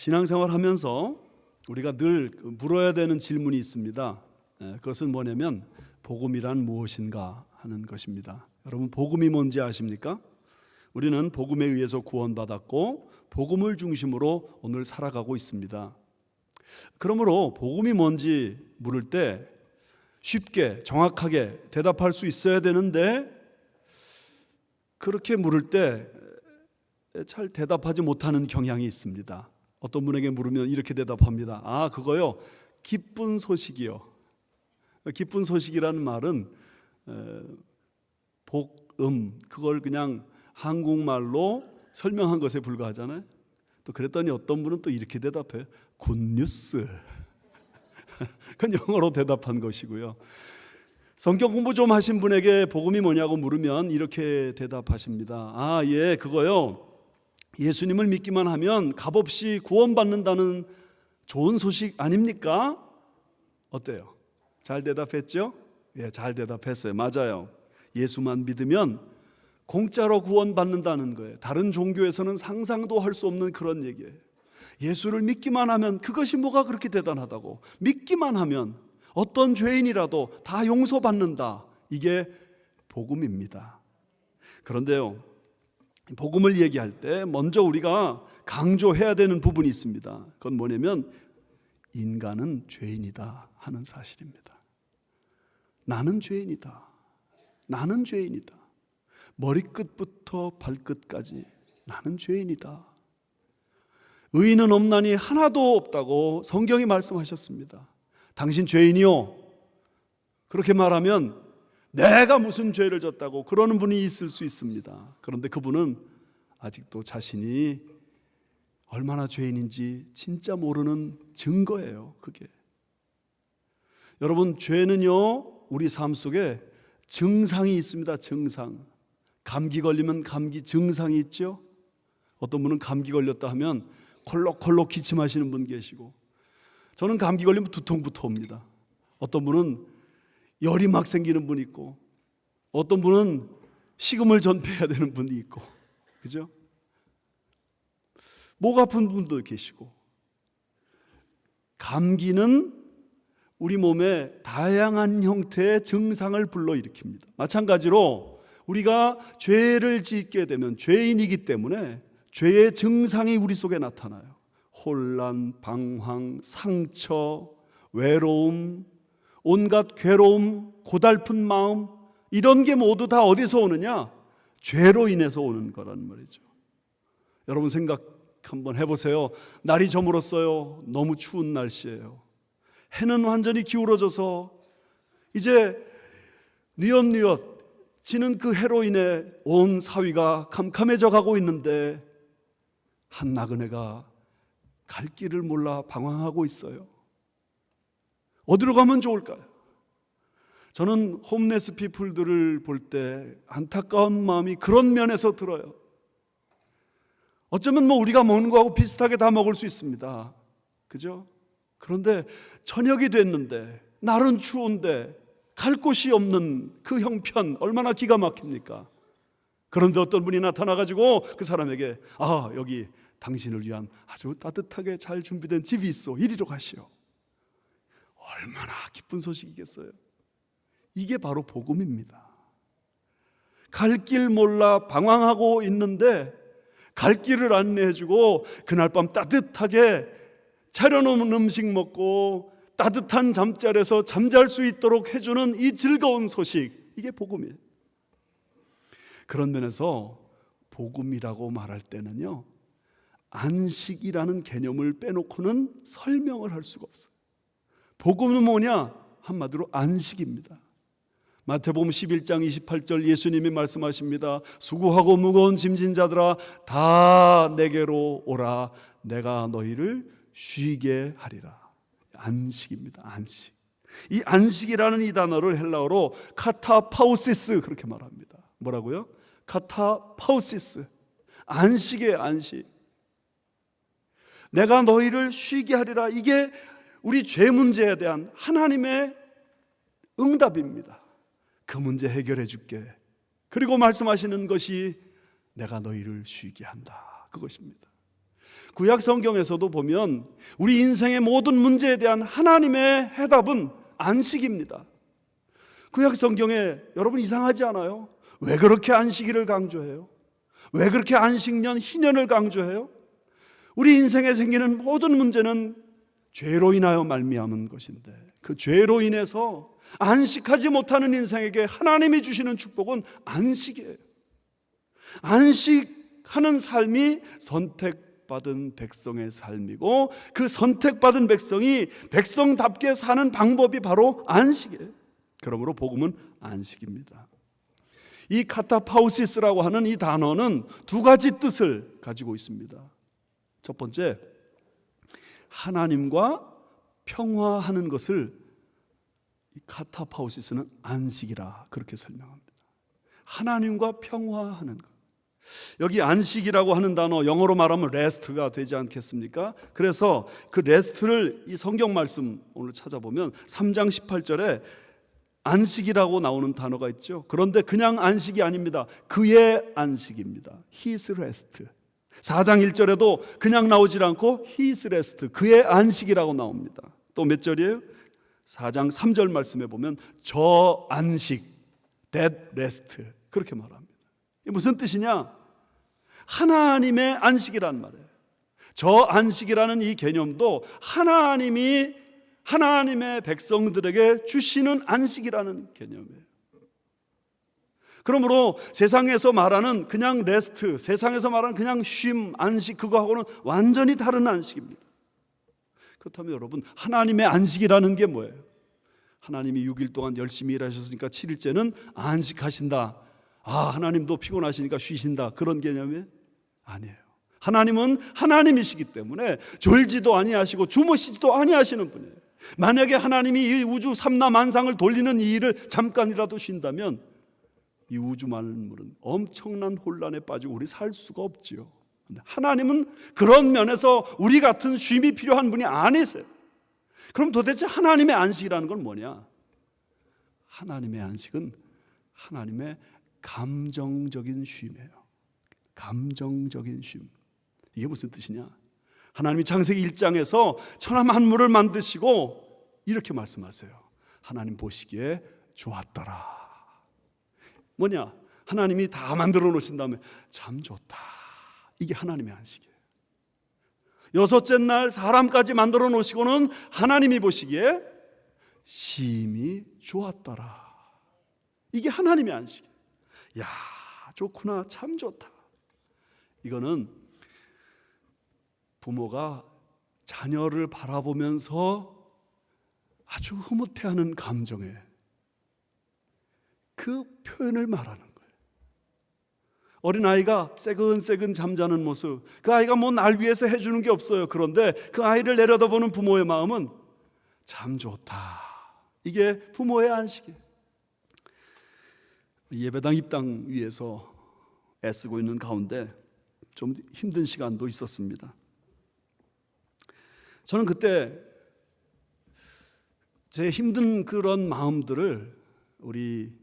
신앙생활 하면서 우리가 늘 물어야 되는 질문이 있습니다. 그것은 뭐냐면 복음이란 무엇인가 하는 것입니다. 여러분, 복음이 뭔지 아십니까? 우리는 복음에 의해서 구원받았고 복음을 중심으로 오늘 살아가고 있습니다. 그러므로 복음이 뭔지 물을 때 쉽게 정확하게 대답할 수 있어야 되는데, 그렇게 물을 때 잘 대답하지 못하는 경향이 있습니다. 어떤 분에게 물으면 이렇게 대답합니다. 아, 그거요, 기쁜 소식이요. 기쁜 소식이라는 말은 복음, 그걸 그냥 한국말로 설명한 것에 불과하잖아요. 또 그랬더니 어떤 분은 또 이렇게 대답해요. 굿뉴스. 그건 영어로 대답한 것이고요. 성경 공부 좀 하신 분에게 복음이 뭐냐고 물으면 이렇게 대답하십니다. 아, 예, 그거요, 예수님을 믿기만 하면 값없이 구원받는다는 좋은 소식 아닙니까? 어때요? 잘 대답했죠? 예, 잘 대답했어요. 맞아요. 예수만 믿으면 공짜로 구원받는다는 거예요. 다른 종교에서는 상상도 할 수 없는 그런 얘기예요. 예수를 믿기만 하면 그것이 뭐가 그렇게 대단하다고. 믿기만 하면 어떤 죄인이라도 다 용서받는다. 이게 복음입니다. 그런데요, 복음을 얘기할 때 먼저 우리가 강조해야 되는 부분이 있습니다. 그건 뭐냐면 인간은 죄인이다 하는 사실입니다. 나는 죄인이다. 나는 죄인이다. 머리끝부터 발끝까지 나는 죄인이다. 의인은 없나니 하나도 없다고 성경이 말씀하셨습니다. 당신 죄인이요? 그렇게 말하면 내가 무슨 죄를 졌다고 그러는 분이 있을 수 있습니다. 그런데 그분은 아직도 자신이 얼마나 죄인인지 진짜 모르는 증거예요. 그게. 여러분, 죄는요, 우리 삶 속에 증상이 있습니다. 증상. 감기 걸리면 감기 증상이 있죠. 어떤 분은 감기 걸렸다 하면 콜록콜록 기침하시는 분 계시고, 저는 감기 걸리면 두통부터 옵니다. 어떤 분은 열이 막 생기는 분이 있고, 어떤 분은 식음을 전폐해야 되는 분이 있고, 그죠? 목 아픈 분도 계시고. 감기는 우리 몸에 다양한 형태의 증상을 불러일으킵니다. 마찬가지로 우리가 죄를 짓게 되면 죄인이기 때문에 죄의 증상이 우리 속에 나타나요. 혼란, 방황, 상처, 외로움, 온갖 괴로움, 고달픈 마음, 이런 게 모두 다 어디서 오느냐? 죄로 인해서 오는 거라는 말이죠. 여러분, 생각 한번 해보세요. 날이 저물었어요. 너무 추운 날씨예요. 해는 완전히 기울어져서 이제 뉘엿뉘엿 지는 그 해로 인해 온 사위가 캄캄해져 가고 있는데 한 나그네가 갈 길을 몰라 방황하고 있어요. 어디로 가면 좋을까요? 저는 홈레스 피플들을 볼 때 안타까운 마음이 그런 면에서 들어요. 어쩌면 우리가 먹는 거하고 비슷하게 다 먹을 수 있습니다. 그죠? 그런데 저녁이 됐는데 날은 추운데 갈 곳이 없는 그 형편 얼마나 기가 막힙니까? 그런데 어떤 분이 나타나가지고 그 사람에게, 아, 여기 당신을 위한 아주 따뜻하게 잘 준비된 집이 있어. 이리로 가시오. 얼마나 기쁜 소식이겠어요. 이게 바로 복음입니다. 갈 길 몰라 방황하고 있는데 갈 길을 안내해주고 그날 밤 따뜻하게 차려놓은 음식 먹고 따뜻한 잠자리에서 잠잘 수 있도록 해주는 이 즐거운 소식, 이게 복음이에요. 그런 면에서 복음이라고 말할 때는요, 안식이라는 개념을 빼놓고는 설명을 할 수가 없어요. 복음은 뭐냐? 한마디로 안식입니다. 마태복음 11장 28절 예수님이 말씀하십니다. 수고하고 무거운 짐진 자들아 다 내게로 오라. 내가 너희를 쉬게 하리라. 안식입니다. 안식. 이 안식이라는 이 단어를 헬라어로 카타파우시스 그렇게 말합니다. 뭐라고요? 카타파우시스. 안식이에요. 안식. 내가 너희를 쉬게 하리라. 이게 우리 죄 문제에 대한 하나님의 응답입니다. 그 문제 해결해 줄게. 그리고 말씀하시는 것이 내가 너희를 쉬게 한다. 그것입니다. 구약 성경에서도 보면 우리 인생의 모든 문제에 대한 하나님의 해답은 안식입니다. 구약 성경에 여러분 이상하지 않아요? 왜 그렇게 안식일을 강조해요? 왜 그렇게 안식년, 희년을 강조해요? 우리 인생에 생기는 모든 문제는 죄로 인하여 말미암은 것인데 그 죄로 인해서 안식하지 못하는 인생에게 하나님이 주시는 축복은 안식이에요. 안식하는 삶이 선택받은 백성의 삶이고 그 선택받은 백성이 백성답게 사는 방법이 바로 안식이에요. 그러므로 복음은 안식입니다. 이 카타파우시스라고 하는 이 단어는 두 가지 뜻을 가지고 있습니다. 첫 번째, 하나님과 평화하는 것을 카타파우시스는 안식이라 그렇게 설명합니다. 하나님과 평화하는 것. 여기 안식이라고 하는 단어 영어로 말하면 rest가 되지 않겠습니까? 그래서 그 rest를 이 성경 말씀 오늘 찾아보면 3장 18절에 안식이라고 나오는 단어가 있죠. 그런데 그냥 안식이 아닙니다. 그의 안식입니다. His rest. 4장 1절에도 그냥 나오질 않고 His rest, 그의 안식이라고 나옵니다. 또 몇 절이에요? 4장 3절 말씀에 보면 저 안식, that rest 그렇게 말합니다. 이게 무슨 뜻이냐? 하나님의 안식이란 말이에요. 저 안식이라는 이 개념도 하나님이 하나님의 백성들에게 주시는 안식이라는 개념이에요. 그러므로 세상에서 말하는 그냥 레스트, 세상에서 말하는 그냥 쉼, 안식, 그거하고는 완전히 다른 안식입니다. 그렇다면 여러분, 하나님의 안식이라는 게 뭐예요? 하나님이 6일 동안 열심히 일하셨으니까 7일째는 안식하신다. 하나님도 피곤하시니까 쉬신다. 그런 개념이 아니에요. 하나님은 하나님이시기 때문에 졸지도 아니하시고 주무시지도 아니하시는 분이에요. 만약에 하나님이 이 우주 삼라만상을 돌리는 이 일을 잠깐이라도 쉰다면 이 우주 만물은 엄청난 혼란에 빠지고 우리 살 수가 없지요. 근데 하나님은 그런 면에서 우리 같은 쉼이 필요한 분이 아니세요. 그럼 도대체 하나님의 안식이라는 건 뭐냐? 하나님의 안식은 하나님의 감정적인 쉼이에요. 감정적인 쉼. 이게 무슨 뜻이냐? 하나님이 창세기 1장에서 천하 만물을 만드시고 이렇게 말씀하세요. 하나님 보시기에 좋았더라. 뭐냐? 하나님이 다 만들어 놓으신 다음에 참 좋다. 이게 하나님의 안식이에요. 여섯째 날 사람까지 만들어 놓으시고는 하나님이 보시기에 심히 좋았더라. 이게 하나님의 안식이에요. 야, 좋구나. 참 좋다. 이거는 부모가 자녀를 바라보면서 아주 흐뭇해하는 감정에 그 표현을 말하는 거예요. 어린아이가 새근새근 잠자는 모습, 그 아이가 뭐 날 위해서 해주는 게 없어요. 그런데 그 아이를 내려다보는 부모의 마음은 참 좋다. 이게 부모의 안식이에요. 예배당 입당 위해서 애쓰고 있는 가운데 좀 힘든 시간도 있었습니다. 저는 그때 제 힘든 그런 마음들을 우리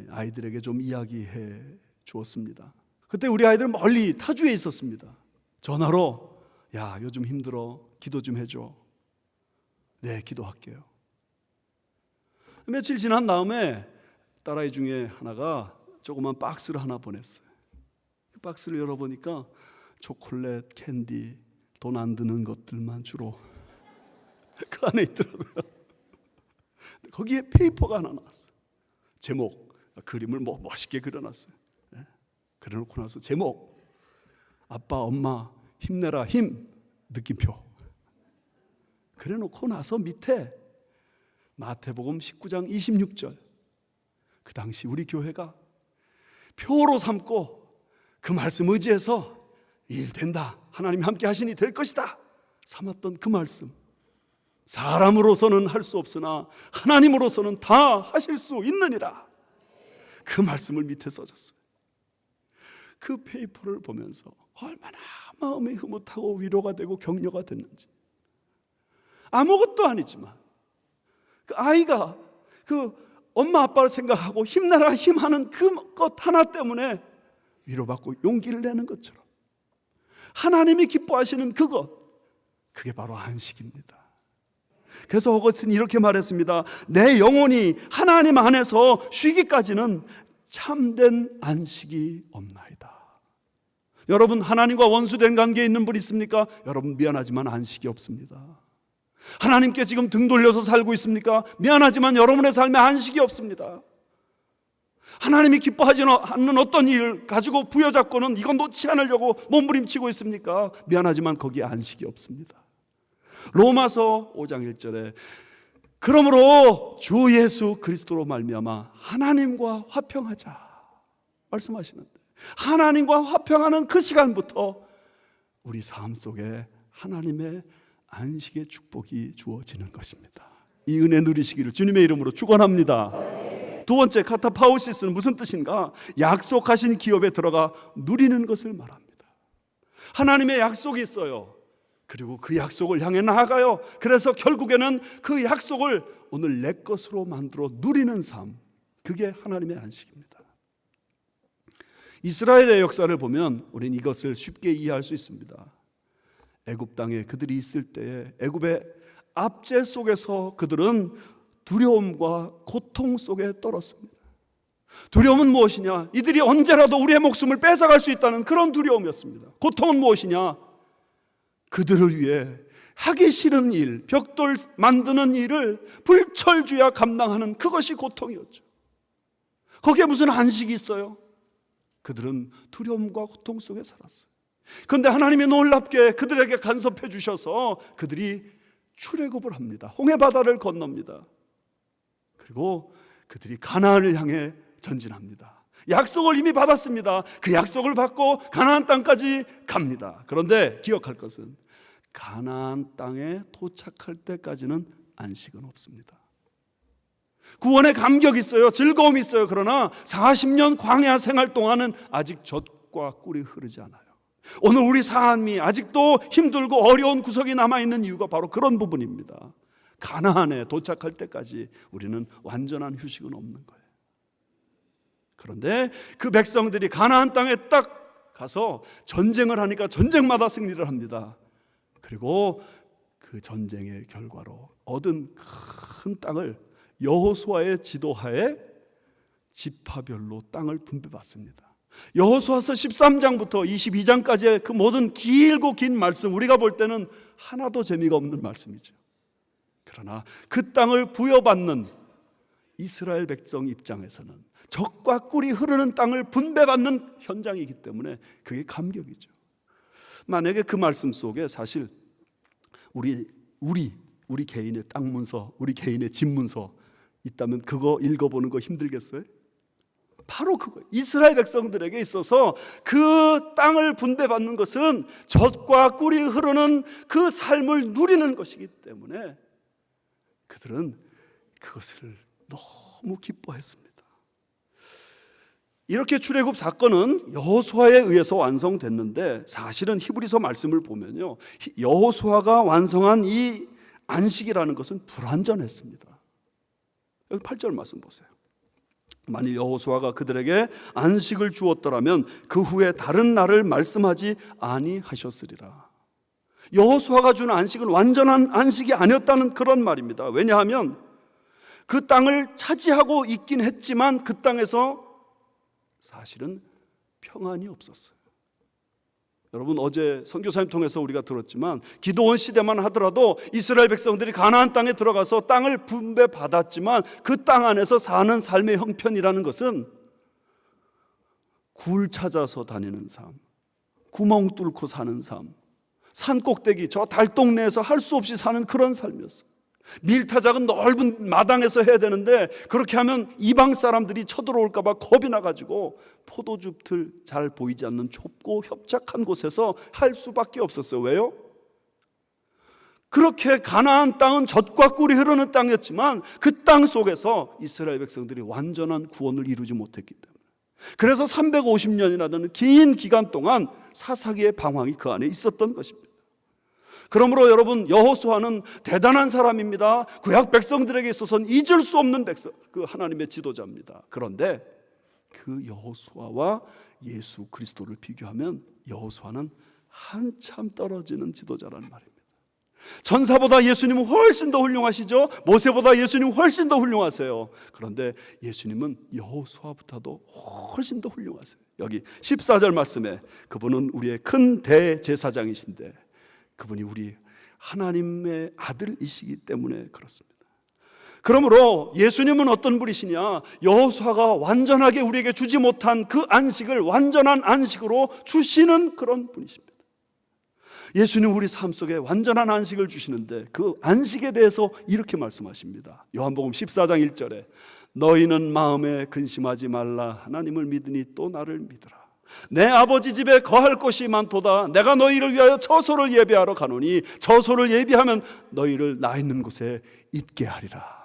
아이들에게 좀 이야기해 주었습니다. 그때 우리 아이들은 멀리 타주에 있었습니다. 전화로 야, 요즘 힘들어. 기도 좀 해줘. 네, 기도할게요. 며칠 지난 다음에 딸아이 중에 하나가 조그만 박스를 하나 보냈어요. 그 박스를 열어보니까 초콜릿, 캔디, 돈 안 드는 것들만 주로 그 안에 있더라고요. 거기에 페이퍼가 하나 나왔어요. 제목, 그림을 뭐 멋있게 그려놨어요. 네? 그려놓고 나서 제목, 아빠, 엄마 힘내라, 힘, 느낌표. 그래놓고 나서 밑에 마태복음 19장 26절, 그 당시 우리 교회가 표로 삼고 그 말씀 의지해서 일 된다, 하나님이 함께 하시니 될 것이다 삼았던 그 말씀, 사람으로서는 할 수 없으나 하나님으로서는 다 하실 수 있느니라, 그 말씀을 밑에 써줬어요. 그 페이퍼를 보면서 얼마나 마음이 흐뭇하고 위로가 되고 격려가 됐는지. 아무것도 아니지만 그 아이가 그 엄마 아빠를 생각하고 힘내라 힘하는 그 것 하나 때문에 위로받고 용기를 내는 것처럼 하나님이 기뻐하시는 그것, 그게 바로 안식입니다. 그래서 허거튼이 이렇게 말했습니다. 내 영혼이 하나님 안에서 쉬기까지는 참된 안식이 없나이다. 여러분, 하나님과 원수된 관계에 있는 분 있습니까? 여러분, 미안하지만 안식이 없습니다. 하나님께 지금 등 돌려서 살고 있습니까? 미안하지만 여러분의 삶에 안식이 없습니다. 하나님이 기뻐하지 않는 어떤 일을 가지고 부여잡고는 이건 놓지 않으려고 몸부림치고 있습니까? 미안하지만 거기에 안식이 없습니다. 로마서 5장 1절에 그러므로 주 예수 그리스도로 말미암아 하나님과 화평하자 말씀하시는데, 하나님과 화평하는 그 시간부터 우리 삶 속에 하나님의 안식의 축복이 주어지는 것입니다. 이 은혜 누리시기를 주님의 이름으로 축원합니다. 두 번째, 카타파우시스는 무슨 뜻인가? 약속하신 기업에 들어가 누리는 것을 말합니다. 하나님의 약속이 있어요. 그리고 그 약속을 향해 나아가요. 그래서 결국에는 그 약속을 오늘 내 것으로 만들어 누리는 삶, 그게 하나님의 안식입니다. 이스라엘의 역사를 보면 우리는 이것을 쉽게 이해할 수 있습니다. 애굽 땅에 그들이 있을 때에 애굽의 압제 속에서 그들은 두려움과 고통 속에 떨었습니다. 두려움은 무엇이냐? 이들이 언제라도 우리의 목숨을 뺏어갈 수 있다는 그런 두려움이었습니다. 고통은 무엇이냐? 그들을 위해 하기 싫은 일, 벽돌 만드는 일을 불철주야 감당하는 그것이 고통이었죠. 거기에 무슨 안식이 있어요? 그들은 두려움과 고통 속에 살았어요. 그런데 하나님이 놀랍게 그들에게 간섭해 주셔서 그들이 출애굽을 합니다. 홍해바다를 건넙니다. 그리고 그들이 가나안을 향해 전진합니다. 약속을 이미 받았습니다. 그 약속을 받고 가나안 땅까지 갑니다. 그런데 기억할 것은 가나안 땅에 도착할 때까지는 안식은 없습니다. 구원의 감격이 있어요. 즐거움이 있어요. 그러나 40년 광야 생활 동안은 아직 젖과 꿀이 흐르지 않아요. 오늘 우리 삶이 아직도 힘들고 어려운 구석이 남아있는 이유가 바로 그런 부분입니다. 가나안에 도착할 때까지 우리는 완전한 휴식은 없는 거예요. 그런데 그 백성들이 가나안 땅에 딱 가서 전쟁을 하니까 전쟁마다 승리를 합니다. 그리고 그 전쟁의 결과로 얻은 큰 땅을 여호수아의 지도하에 지파별로 땅을 분배받습니다. 여호수아서 13장부터 22장까지의 그 모든 길고 긴 말씀, 우리가 볼 때는 하나도 재미가 없는 말씀이죠. 그러나 그 땅을 부여받는 이스라엘 백성 입장에서는 젖과 꿀이 흐르는 땅을 분배받는 현장이기 때문에 그게 감격이죠. 만약에 그 말씀 속에 사실 우리 개인의 땅 문서, 우리 개인의 집 문서 있다면 그거 읽어보는 거 힘들겠어요? 바로 그거, 이스라엘 백성들에게 있어서 그 땅을 분배받는 것은 젖과 꿀이 흐르는 그 삶을 누리는 것이기 때문에 그들은 그것을 너무 기뻐했습니다. 이렇게 출애굽 사건은 여호수아에 의해서 완성됐는데, 사실은 히브리서 말씀을 보면요, 여호수아가 완성한 이 안식이라는 것은 불완전했습니다. 여기 8절 말씀 보세요. 만일 여호수아가 그들에게 안식을 주었더라면 그 후에 다른 날을 말씀하지 아니하셨으리라. 여호수아가 준 안식은 완전한 안식이 아니었다는 그런 말입니다. 왜냐하면 그 땅을 차지하고 있긴 했지만 그 땅에서 사실은 평안이 없었어요. 여러분, 어제 선교사님 통해서 우리가 들었지만 기드온 시대만 하더라도 이스라엘 백성들이 가나안 땅에 들어가서 땅을 분배받았지만 그 땅 안에서 사는 삶의 형편이라는 것은 굴 찾아서 다니는 삶, 구멍 뚫고 사는 삶, 산 꼭대기 저 달동네에서 할 수 없이 사는 그런 삶이었어요. 밀타작은 넓은 마당에서 해야 되는데 그렇게 하면 이방 사람들이 쳐들어올까 봐 겁이 나가지고 포도즙들 잘 보이지 않는 좁고 협착한 곳에서 할 수밖에 없었어요. 왜요? 그렇게 가나안 땅은 젖과 꿀이 흐르는 땅이었지만 그 땅 속에서 이스라엘 백성들이 완전한 구원을 이루지 못했기 때문에, 그래서 350년이라는 긴 기간 동안 사사기의 방황이 그 안에 있었던 것입니다. 그러므로 여러분, 여호수아는 대단한 사람입니다. 구약 백성들에게 있어서는 잊을 수 없는 백성, 그 하나님의 지도자입니다. 그런데 그 여호수아와 예수 그리스도를 비교하면 여호수아는 한참 떨어지는 지도자라는 말입니다. 전사보다 예수님은 훨씬 더 훌륭하시죠. 모세보다 예수님은 훨씬 더 훌륭하세요. 그런데 예수님은 여호수아보다도 훨씬 더 훌륭하세요. 여기 14절 말씀에 그분은 우리의 큰 대제사장이신데 그분이 우리 하나님의 아들이시기 때문에 그렇습니다. 그러므로 예수님은 어떤 분이시냐? 여호수아가 완전하게 우리에게 주지 못한 그 안식을 완전한 안식으로 주시는 그런 분이십니다. 예수님 우리 삶 속에 완전한 안식을 주시는데 그 안식에 대해서 이렇게 말씀하십니다. 요한복음 14장 1절에 너희는 마음에 근심하지 말라. 하나님을 믿으니 또 나를 믿으라. 내 아버지 집에 거할 곳이 많도다. 내가 너희를 위하여 처소를 예비하러 가노니 처소를 예비하면 너희를 나 있는 곳에 있게 하리라.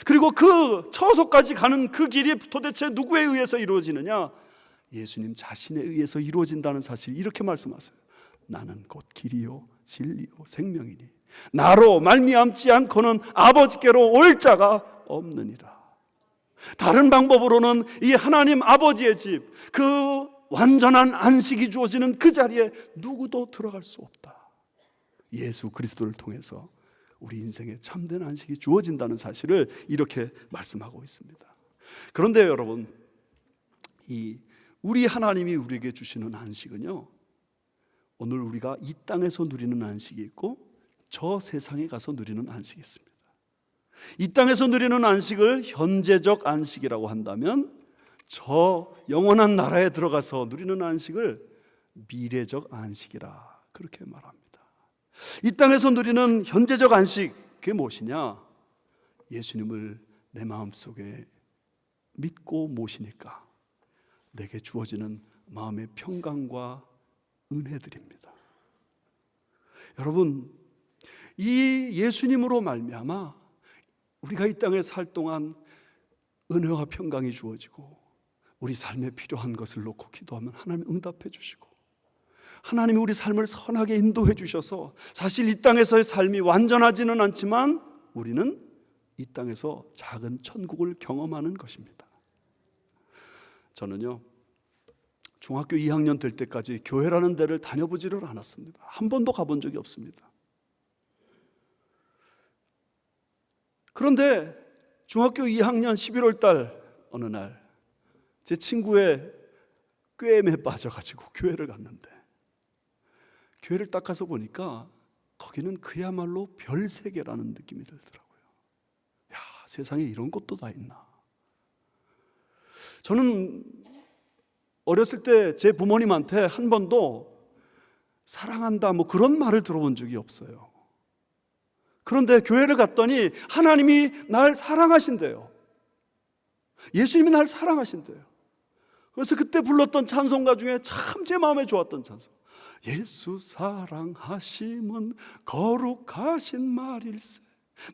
그리고 그 처소까지 가는 그 길이 도대체 누구에 의해서 이루어지느냐? 예수님 자신에 의해서 이루어진다는 사실 이렇게 말씀하세요. 나는 곧 길이요 진리요 생명이니 나로 말미암지 않고는 아버지께로 올 자가 없느니라. 다른 방법으로는 이 하나님 아버지의 집, 그 완전한 안식이 주어지는 그 자리에 누구도 들어갈 수 없다. 예수 그리스도를 통해서 우리 인생에 참된 안식이 주어진다는 사실을 이렇게 말씀하고 있습니다. 그런데 여러분, 우리 하나님이 우리에게 주시는 안식은요, 오늘 우리가 이 땅에서 누리는 안식이 있고 저 세상에 가서 누리는 안식이 있습니다. 이 땅에서 누리는 안식을 현재적 안식이라고 한다면 저 영원한 나라에 들어가서 누리는 안식을 미래적 안식이라 그렇게 말합니다. 이 땅에서 누리는 현재적 안식, 그게 무엇이냐? 예수님을 내 마음속에 믿고 모시니까 내게 주어지는 마음의 평강과 은혜들입니다. 여러분, 이 예수님으로 말미암아 우리가 이 땅에 살 동안 은혜와 평강이 주어지고 우리 삶에 필요한 것을 놓고 기도하면 하나님 응답해 주시고 하나님이 우리 삶을 선하게 인도해 주셔서 사실 이 땅에서의 삶이 완전하지는 않지만 우리는 이 땅에서 작은 천국을 경험하는 것입니다. 저는요, 중학교 2학년 될 때까지 교회라는 데를 다녀보지를 않았습니다. 한 번도 가본 적이 없습니다. 그런데 중학교 2학년 11월 달 어느 날 제 친구의 꾀임에 빠져가지고 교회를 갔는데 교회를 딱 가서 보니까 거기는 그야말로 별세계라는 느낌이 들더라고요. 야, 세상에 이런 것도 다 있나. 저는 어렸을 때 제 부모님한테 한 번도 사랑한다 뭐 그런 말을 들어본 적이 없어요. 그런데 교회를 갔더니 하나님이 날 사랑하신대요. 예수님이 날 사랑하신대요. 그래서 그때 불렀던 찬송가 중에 참 제 마음에 좋았던 찬송, 예수 사랑하심은 거룩하신 말일세.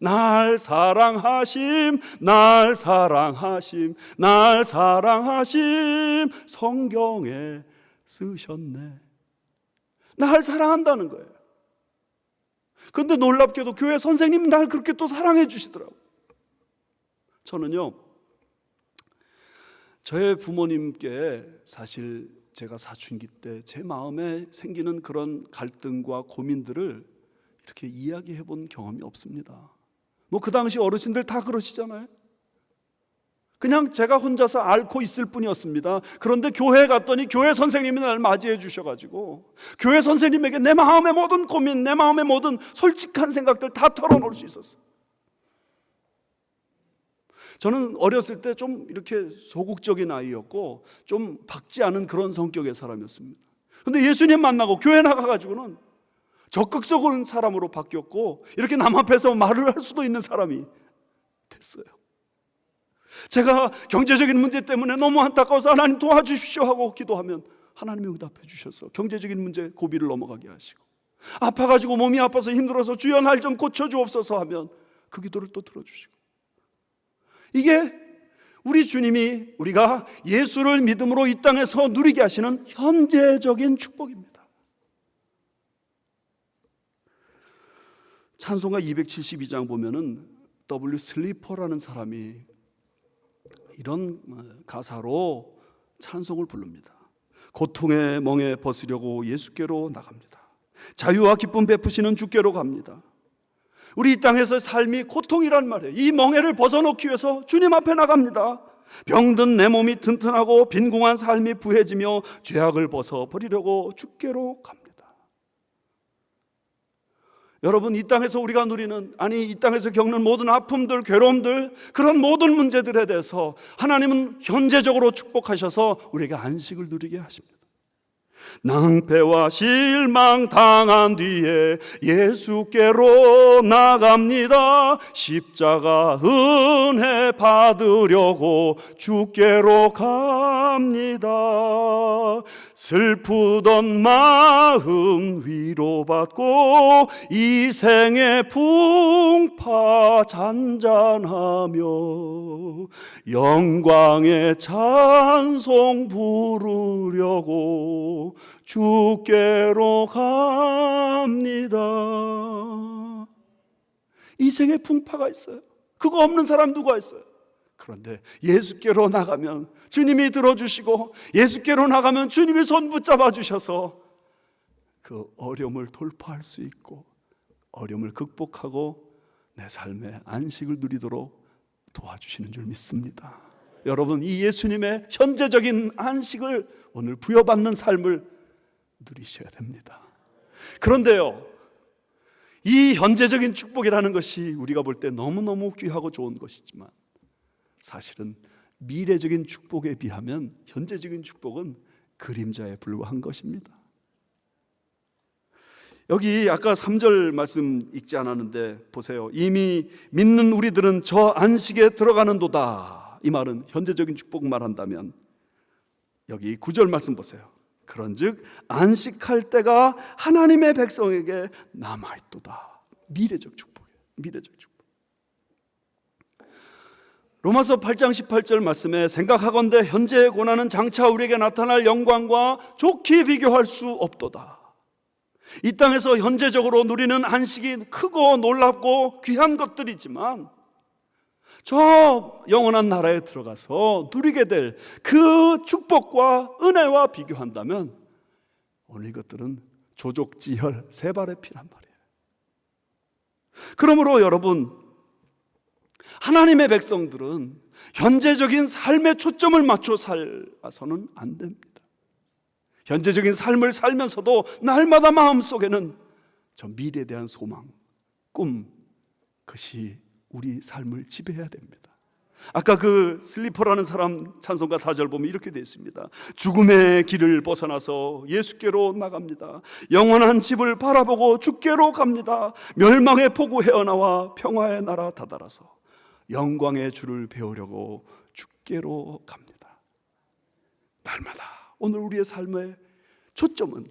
날 사랑하심, 날 사랑하심, 날 사랑하심 성경에 쓰셨네. 날 사랑한다는 거예요. 그런데 놀랍게도 교회 선생님이 날 그렇게 또 사랑해 주시더라고요. 저는요, 저의 부모님께 사실 제가 사춘기 때 제 마음에 생기는 그런 갈등과 고민들을 이렇게 이야기해 본 경험이 없습니다. 뭐 그 당시 어르신들 다 그러시잖아요. 그냥 제가 혼자서 앓고 있을 뿐이었습니다. 그런데 교회에 갔더니 교회 선생님이 날 맞이해 주셔가지고 교회 선생님에게 내 마음의 모든 고민, 내 마음의 모든 솔직한 생각들 다 털어놓을 수 있었어요. 저는 어렸을 때 좀 이렇게 소극적인 아이였고 좀 박지 않은 그런 성격의 사람이었습니다. 그런데 예수님 만나고 교회 나가가지고는 적극적인 사람으로 바뀌었고 이렇게 남 앞에서 말을 할 수도 있는 사람이 됐어요. 제가 경제적인 문제 때문에 너무 안타까워서 하나님 도와주십시오 하고 기도하면 하나님이 응답해 주셔서 경제적인 문제 고비를 넘어가게 하시고, 아파가지고 몸이 아파서 힘들어서 주여 날 좀 고쳐주옵소서 하면 그 기도를 또 들어주시고, 이게 우리 주님이 우리가 예수를 믿음으로 이 땅에서 누리게 하시는 현재적인 축복입니다. 찬송가 272장 보면은 W. 슬리퍼라는 사람이 이런 가사로 찬송을 부릅니다. 고통의 멍에 벗으려고 예수께로 나갑니다. 자유와 기쁨 베푸시는 주께로 갑니다. 우리 이 땅에서 삶이 고통이란 말이에요. 이 멍에를 벗어놓기 위해서 주님 앞에 나갑니다. 병든 내 몸이 튼튼하고 빈궁한 삶이 부해지며 죄악을 벗어버리려고 주께로 갑니다. 여러분, 이 땅에서 우리가 누리는, 이 땅에서 겪는 모든 아픔들, 괴로움들, 그런 모든 문제들에 대해서 하나님은 현재적으로 축복하셔서 우리에게 안식을 누리게 하십니다. 낭패와 실망 당한 뒤에 예수께로 나갑니다. 십자가 은혜 받으려고 주께로 갑니다. 슬프던 마음 위로받고 이 생의 풍파 잔잔하며 영광의 찬송 부르려고 주께로 갑니다. 이 생에 풍파가 있어요. 그거 없는 사람 누가 있어요? 그런데 예수께로 나가면 주님이 들어주시고, 예수께로 나가면 주님이 손 붙잡아 주셔서 그 어려움을 돌파할 수 있고 어려움을 극복하고 내 삶에 안식을 누리도록 도와주시는 줄 믿습니다. 여러분, 이 예수님의 현재적인 안식을 오늘 부여받는 삶을 누리셔야 됩니다. 그런데요, 이 현재적인 축복이라는 것이 우리가 볼 때 너무너무 귀하고 좋은 것이지만 사실은 미래적인 축복에 비하면 현재적인 축복은 그림자에 불과한 것입니다. 여기 아까 3절 말씀 읽지 않았는데 보세요. 이미 믿는 우리들은 저 안식에 들어가는도다. 이 말은 현재적인 축복 말한다면 여기 9절 말씀 보세요. 그런즉 안식할 때가 하나님의 백성에게 남아있도다. 미래적 축복이에요. 미래적 축복. 로마서 8장 18절 말씀에 생각하건대 현재의 고난은 장차 우리에게 나타날 영광과 좋게 비교할 수 없도다. 이 땅에서 현재적으로 누리는 안식이 크고 놀랍고 귀한 것들이지만 저 영원한 나라에 들어가서 누리게 될 그 축복과 은혜와 비교한다면 오늘 이것들은 조족지혈 세발의 피란 말이에요. 그러므로 여러분, 하나님의 백성들은 현재적인 삶에 초점을 맞춰 살아서는 안 됩니다. 현재적인 삶을 살면서도 날마다 마음속에는 저 미래에 대한 소망, 꿈, 그것이 우리 삶을 지배해야 됩니다. 아까 그 슬리퍼라는 사람 찬송가 4절 보면 이렇게 되어 있습니다. 죽음의 길을 벗어나서 예수께로 나갑니다. 영원한 집을 바라보고 주께로 갑니다. 멸망의 폭우 헤어나와 평화의 나라 다다라서 영광의 주를 배우려고 주께로 갑니다. 날마다 오늘 우리의 삶의 초점은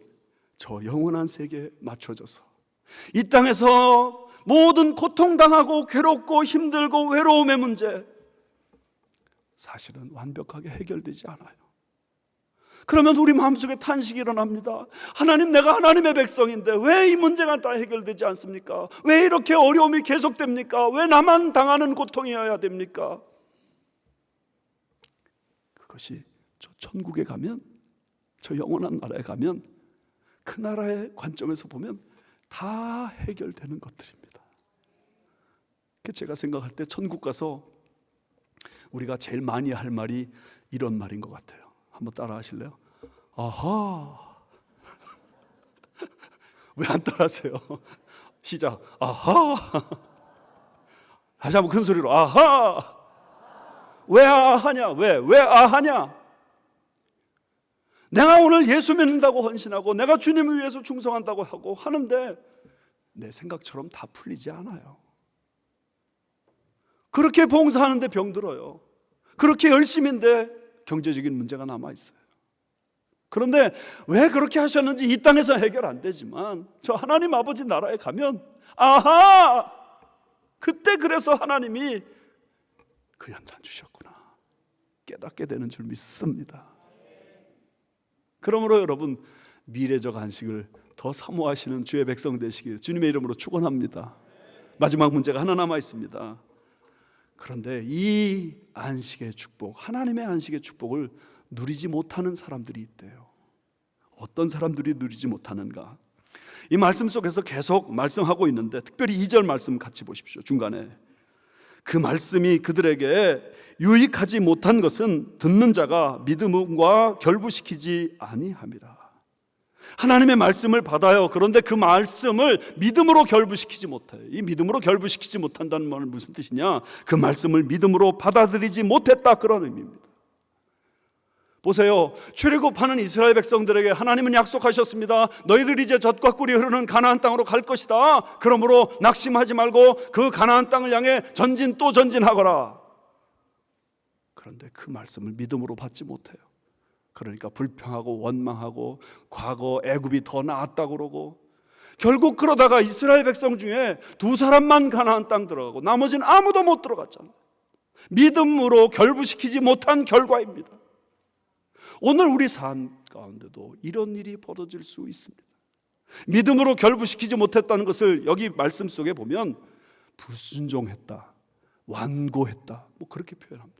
저 영원한 세계에 맞춰져서 이 땅에서 모든 고통당하고 괴롭고 힘들고 외로움의 문제 사실은 완벽하게 해결되지 않아요. 그러면 우리 마음속에 탄식이 일어납니다. 하나님, 내가 하나님의 백성인데 왜 이 문제가 다 해결되지 않습니까? 왜 이렇게 어려움이 계속됩니까? 왜 나만 당하는 고통이어야 됩니까? 그것이 저 천국에 가면, 저 영원한 나라에 가면 그 나라의 관점에서 보면 다 해결되는 것들입니다. 제가 생각할 때 천국 가서 우리가 제일 많이 할 말이 이런 말인 것 같아요. 한번 따라 하실래요? 아하. 왜 안 따라 하세요? 시작. 아하. 다시 한번 큰 소리로 아하. 왜 아하냐? 왜 아하냐? 내가 오늘 예수 믿는다고 헌신하고 내가 주님을 위해서 충성한다고 하고 하는데 내 생각처럼 다 풀리지 않아요. 그렇게 봉사하는데 병들어요. 그렇게 열심인데 경제적인 문제가 남아있어요. 그런데 왜 그렇게 하셨는지 이 땅에서 해결 안 되지만 저 하나님 아버지 나라에 가면 아하! 그때 그래서 하나님이 그 연단 주셨구나 깨닫게 되는 줄 믿습니다. 그러므로 여러분, 미래적 안식을 더 사모하시는 주의 백성 되시길 주님의 이름으로 축원합니다. 마지막 문제가 하나 남아 있습니다. 그런데 이 안식의 축복, 하나님의 안식의 축복을 누리지 못하는 사람들이 있대요. 어떤 사람들이 누리지 못하는가? 이 말씀 속에서 계속 말씀하고 있는데 특별히 2절 말씀 같이 보십시오. 중간에 그 말씀이 그들에게 유익하지 못한 것은 듣는 자가 믿음과 결부시키지 아니함이라. 하나님의 말씀을 받아요. 그런데 그 말씀을 믿음으로 결부시키지 못해요. 이 믿음으로 결부시키지 못한다는 말은 무슨 뜻이냐? 그 말씀을 믿음으로 받아들이지 못했다, 그런 의미입니다. 보세요. 출애굽하는 이스라엘 백성들에게 하나님은 약속하셨습니다. 너희들이 이제 젖과 꿀이 흐르는 가나안 땅으로 갈 것이다. 그러므로 낙심하지 말고 그 가나안 땅을 향해 전진 또 전진하거라. 그런데 그 말씀을 믿음으로 받지 못해요. 그러니까 불평하고 원망하고 과거 애굽이 더 나았다고 그러고, 결국 그러다가 이스라엘 백성 중에 2사람만 가나안 땅 들어가고 나머지는 아무도 못 들어갔잖아요. 믿음으로 결부시키지 못한 결과입니다. 오늘 우리 삶 가운데도 이런 일이 벌어질 수 있습니다. 믿음으로 결부시키지 못했다는 것을 여기 말씀 속에 보면 불순종했다, 완고했다, 뭐 그렇게 표현합니다.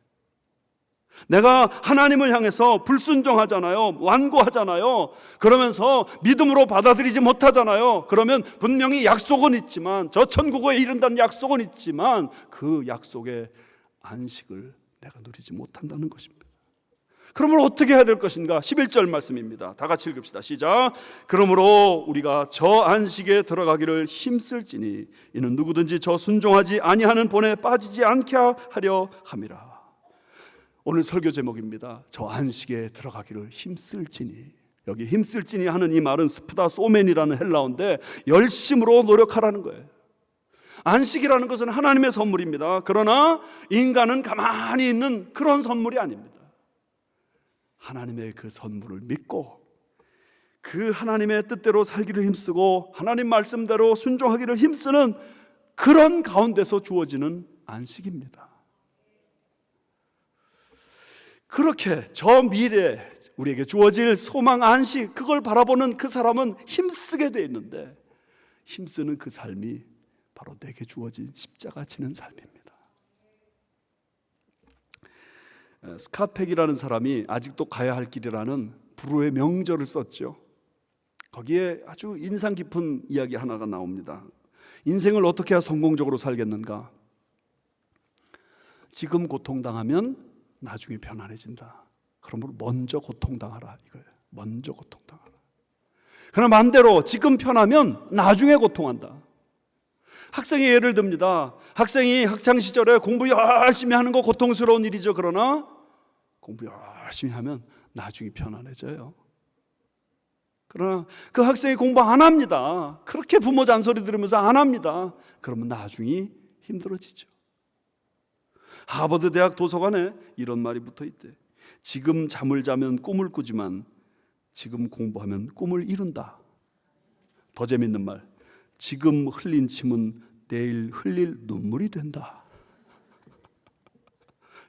내가 하나님을 향해서 불순종하잖아요, 완고하잖아요. 그러면서 믿음으로 받아들이지 못하잖아요. 그러면 분명히 약속은 있지만, 저 천국에 이른다는 약속은 있지만 그 약속의 안식을 내가 누리지 못한다는 것입니다. 그러면 어떻게 해야 될 것인가? 11절 말씀입니다. 다 같이 읽읍시다. 시작. 그러므로 우리가 저 안식에 들어가기를 힘쓸지니 이는 누구든지 저 순종하지 아니하는 본에 빠지지 않게 하려 함이라. 오늘 설교 제목입니다. 저 안식에 들어가기를 힘쓸지니. 여기 힘쓸지니 하는 이 말은 스프다 소멘이라는 헬라어인데 열심으로 노력하라는 거예요. 안식이라는 것은 하나님의 선물입니다. 그러나 인간은 가만히 있는 그런 선물이 아닙니다. 하나님의 그 선물을 믿고 그 하나님의 뜻대로 살기를 힘쓰고 하나님 말씀대로 순종하기를 힘쓰는 그런 가운데서 주어지는 안식입니다. 그렇게 저 미래에 우리에게 주어질 소망 안식, 그걸 바라보는 그 사람은 힘쓰게 돼 있는데, 힘쓰는 그 삶이 바로 내게 주어진 십자가 지는 삶입니다. 스카펙이라는 사람이 아직도 가야 할 길이라는 불후의 명절을 썼죠. 거기에 아주 인상 깊은 이야기 하나가 나옵니다. 인생을 어떻게 해야 성공적으로 살겠는가? 지금 고통당하면 나중에 편안해진다. 그러므로 먼저 고통당하라, 이거예요. 먼저 고통당하라. 그러나 반대로 지금 편하면 나중에 고통한다. 학생의 예를 듭니다. 학생이 학창시절에 공부 열심히 하는 거 고통스러운 일이죠. 그러나 공부 열심히 하면 나중에 편안해져요. 그러나 그 학생이 공부 안 합니다. 그렇게 부모 잔소리 들으면서 안 합니다. 그러면 나중에 힘들어지죠. 하버드 대학 도서관에 이런 말이 붙어 있대. 지금 잠을 자면 꿈을 꾸지만 지금 공부하면 꿈을 이룬다. 더 재밌는 말, 지금 흘린 침은 내일 흘릴 눈물이 된다.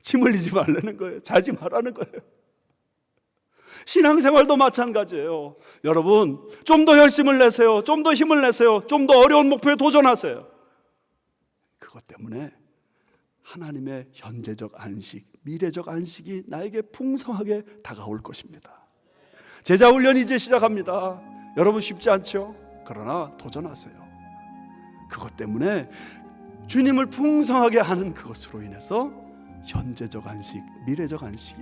침 흘리지 말라는 거예요. 자지 말라는 거예요. 신앙생활도 마찬가지예요. 여러분, 좀 더 열심을 내세요. 좀 더 힘을 내세요. 좀 더 어려운 목표에 도전하세요. 그것 때문에 하나님의 현재적 안식, 미래적 안식이 나에게 풍성하게 다가올 것입니다. 제자 훈련이 이제 시작합니다. 여러분 쉽지 않죠? 그러나 도전하세요. 그것 때문에 주님을 풍성하게 하는 그것으로 인해서 현재적 안식, 미래적 안식이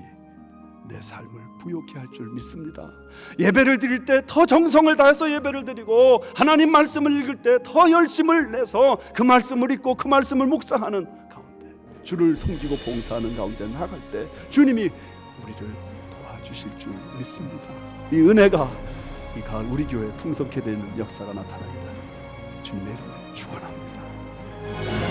내 삶을 부욕케 할 줄 믿습니다. 예배를 드릴 때 더 정성을 다해서 예배를 드리고 하나님 말씀을 읽을 때 더 열심을 내서 그 말씀을 읽고 그 말씀을 묵상하는 가운데, 주를 섬기고 봉사하는 가운데 나아갈 때 주님이 우리를 도와주실 줄 믿습니다. 이 은혜가 이 가을 우리 교회에 풍성케 되는 역사가 나타나기를 주님의 이름으로 축원합니다.